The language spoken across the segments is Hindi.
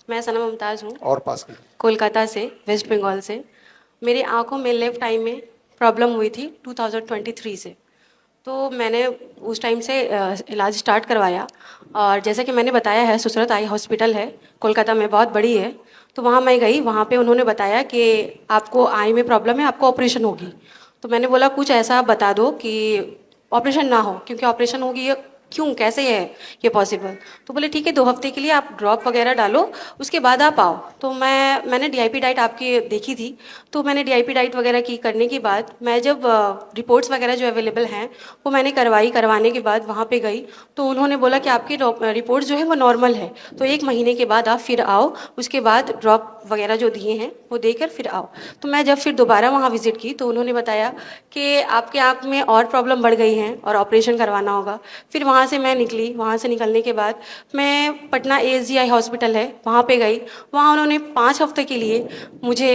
मैं सना मुमताज़ हूँ, और पास में कोलकाता से, वेस्ट बंगाल से। मेरी आँखों में लेफ़्ट आई में प्रॉब्लम हुई थी 2023 से। तो मैंने उस टाइम से इलाज स्टार्ट करवाया, और जैसे कि मैंने बताया है, सुसरत आई हॉस्पिटल है, कोलकाता में, बहुत बड़ी है। तो वहाँ मैं गई, वहाँ पे उन्होंने बताया कि आपको आई में प्रॉब्लम है, आपको ऑपरेशन होगी। तो मैंने बोला कुछ ऐसा बता दो कि ऑपरेशन ना हो, क्योंकि ऑपरेशन होगी ये क्यों, कैसे है ये पॉसिबल। तो बोले ठीक है, 2 हफ्ते के लिए आप ड्रॉप वगैरह डालो, उसके बाद आप आओ। तो मैंने डीआईपी डाइट आपकी देखी थी, तो मैंने डीआईपी डाइट वगैरह की करने के बाद मैं जब रिपोर्ट्स वगैरह जो अवेलेबल हैं वो मैंने करवाने के बाद वहाँ पे गई, तो उन्होंने बोला कि आपकी रिपोर्ट्स जो है वो नॉर्मल है, तो 1 महीने के बाद आप फिर आओ, उसके बाद ड्रॉप वगैरह जो दिए हैं वो देकर फिर आओ। तो मैं जब फिर दोबारा वहाँ विजिट की तो उन्होंने बताया कि आपके आँख में और प्रॉब्लम बढ़ गई हैं और ऑपरेशन करवाना होगा। फिर वहाँ से मैं निकली, वहाँ से निकलने के बाद मैं पटना एएसजीआई हॉस्पिटल है वहाँ पे गई। वहाँ उन्होंने 5 हफ्ते के लिए मुझे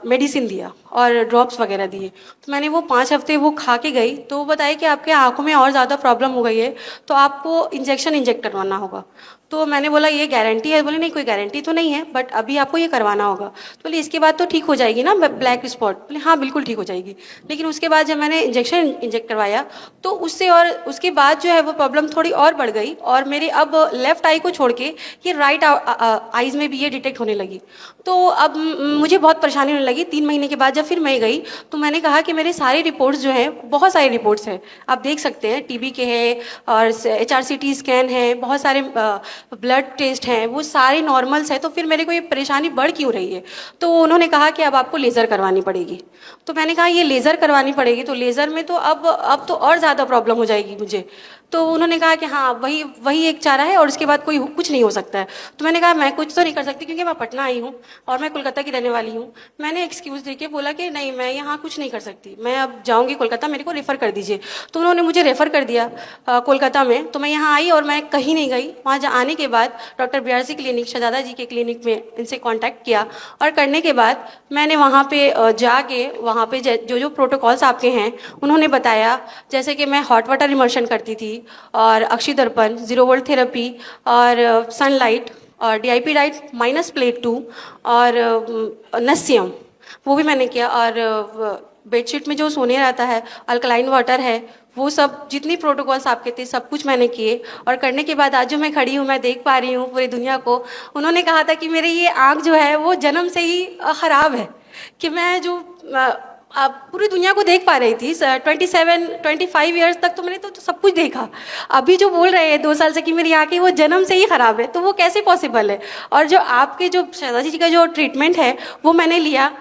मेडिसिन दिया और ड्रॉप्स वगैरह दिए। तो मैंने वो 5 हफ्ते वो खा के गई, तो वो बताया कि आपके आँखों में और ज़्यादा प्रॉब्लम हो गई है, तो आपको इंजेक्ट करवाना होगा। तो मैंने बोला ये गारंटी है? बोले नहीं, कोई गारंटी तो नहीं है, बट अभी आपको ये करवाना होगा। तो बोले इसके बाद तो ठीक हो जाएगी ना ब्लैक स्पॉट? बोले हाँ बिल्कुल ठीक हो जाएगी। लेकिन उसके बाद जब मैंने इंजेक्ट करवाया तो उससे, और उसके बाद जो है वो प्रॉब्लम थोड़ी और बढ़ गई, और मेरे अब लेफ्ट आई को छोड़ के ये राइट आईज में भी ये डिटेक्ट होने लगी। तो अब मुझे बहुत परेशानी होने लगी। 3 महीने के बाद जब फिर मैं गई तो मैंने कहा कि मेरे सारे रिपोर्ट्स जो हैं, बहुत सारे रिपोर्ट्स हैं, आप देख सकते हैं, टीबी के हैं और HRCT स्कैन है, बहुत सारे ब्लड टेस्ट हैं, वो सारे नॉर्मल्स हैं, तो फिर मेरे को ये परेशानी बढ़ क्यों रही है? तो उन्होंने कहा कि अब आपको लेज़र करवानी पड़ेगी। तो मैंने कहा ये लेज़र करवानी पड़ेगी, तो लेज़र में तो अब तो और ज़्यादा प्रॉब्लम हो जाएगी मुझे। तो उन्होंने कहा कि हाँ वही वही एक चारा है और उसके बाद कुछ नहीं हो सकता है। तो मैंने कहा मैं कुछ तो नहीं कर सकती, क्योंकि मैं पटना आई हूँ और मैं कोलकाता की रहने वाली हूँ। मैंने एक्सक्यूज़ देके बोला कि नहीं, मैं यहाँ कुछ नहीं कर सकती, मैं अब जाऊँगी कोलकाता, मेरे को रेफ़र कर दीजिए। तो उन्होंने मुझे रेफ़र कर दिया कोलकाता में। तो मैं यहाँ आई और मैं कहीं नहीं गई। वहाँ आने के बाद डॉक्टर BRC क्लिनिक, शहजादा जी के क्लिनिक में इनसे कॉन्टैक्ट किया, और करने के बाद मैंने वहाँ पे जाके वहाँ पे जो जो प्रोटोकॉल्स आपके हैं उन्होंने बताया, जैसे कि मैं हॉट वाटर इमर्शन करती थी, और अक्षी दर्पण, 0 वोल्ट थेरेपी, और सनलाइट, और डीआईपी डाइट -प्लेट 2, और नस्यम वो भी मैंने किया, और बेडशीट में जो सोने रहता है, अल्कलाइन वाटर है, वो सब जितनी प्रोटोकॉल्स आपके थे सब कुछ मैंने किए। और करने के बाद आज जो मैं खड़ी हूँ, मैं देख पा रही हूँ पूरी दुनिया को। उन्होंने कहा था कि मेरी ये आँख जो है वो जन्म से ही ख़राब है, कि मैं जो पूरी दुनिया को देख पा रही थी। 25 ईयर्स तक तो मैंने तो सब कुछ देखा। अभी जो बोल रहे हैं 2 साल से कि मेरी आँखें वो जन्म से ही ख़राब है, तो वो कैसे पॉसिबल है? और जो आपके जो शहजादी जी का जो ट्रीटमेंट है वो मैंने लिया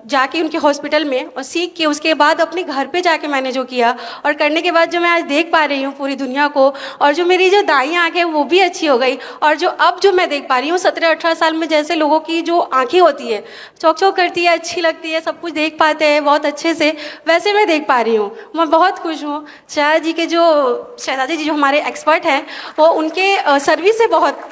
जाके उनके हॉस्पिटल में, और सीख के उसके बाद अपने घर पे जाके मैंने जो किया, और करने के बाद जो मैं आज देख पा रही हूँ पूरी दुनिया को, और जो मेरी जो दाईं आँख है वो भी अच्छी हो गई, और जो अब जो मैं देख पा रही हूँ 17-18 साल में जैसे लोगों की जो आँखें होती है, चौक चौक करती है, अच्छी लगती है, सब कुछ देख पाते हैं बहुत अच्छे से, वैसे मैं देख पा रही हूँ। मैं बहुत खुश हूँ। शहजादी जी जो हमारे एक्सपर्ट हैं, वो उनके सर्विस से बहुत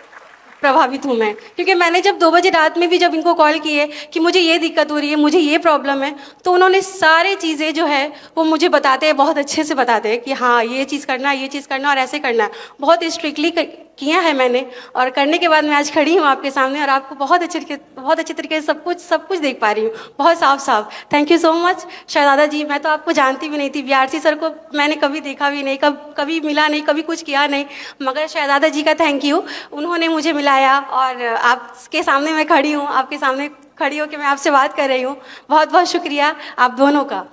प्रभावित हूँ मैं, क्योंकि मैंने जब 2 बजे रात में भी जब इनको कॉल किए कि मुझे ये दिक्कत हो रही है, मुझे ये प्रॉब्लम है, तो उन्होंने सारी चीज़ें जो है वो मुझे बताते हैं, बहुत अच्छे से बताते हैं कि हाँ ये चीज़ करना, ये चीज़ करना और ऐसे करना है। बहुत स्ट्रिक्टली किया है मैंने, और करने के बाद मैं आज खड़ी हूँ आपके सामने, और आपको बहुत अच्छे तरीके से सब कुछ देख पा रही हूँ, बहुत साफ। थैंक यू सो मच शहजादा जी। मैं तो आपको जानती भी नहीं थी, BRC सर को मैंने कभी देखा भी नहीं, कभी मिला नहीं, कभी कुछ किया नहीं, मगर शहजादा जी का थैंक यू, उन्होंने मुझे मिलाया, और आपके सामने मैं खड़ी हूँ, आपके सामने खड़ी होकर मैं आपसे बात कर रही हूँ। बहुत बहुत शुक्रिया आप दोनों का।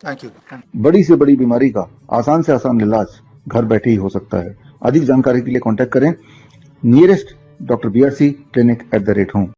Thank you. बड़ी से बड़ी बीमारी का आसान से आसान इलाज घर बैठे ही हो सकता है। अधिक जानकारी के लिए कांटेक्ट करें nearest doctor BRC clinic @ home.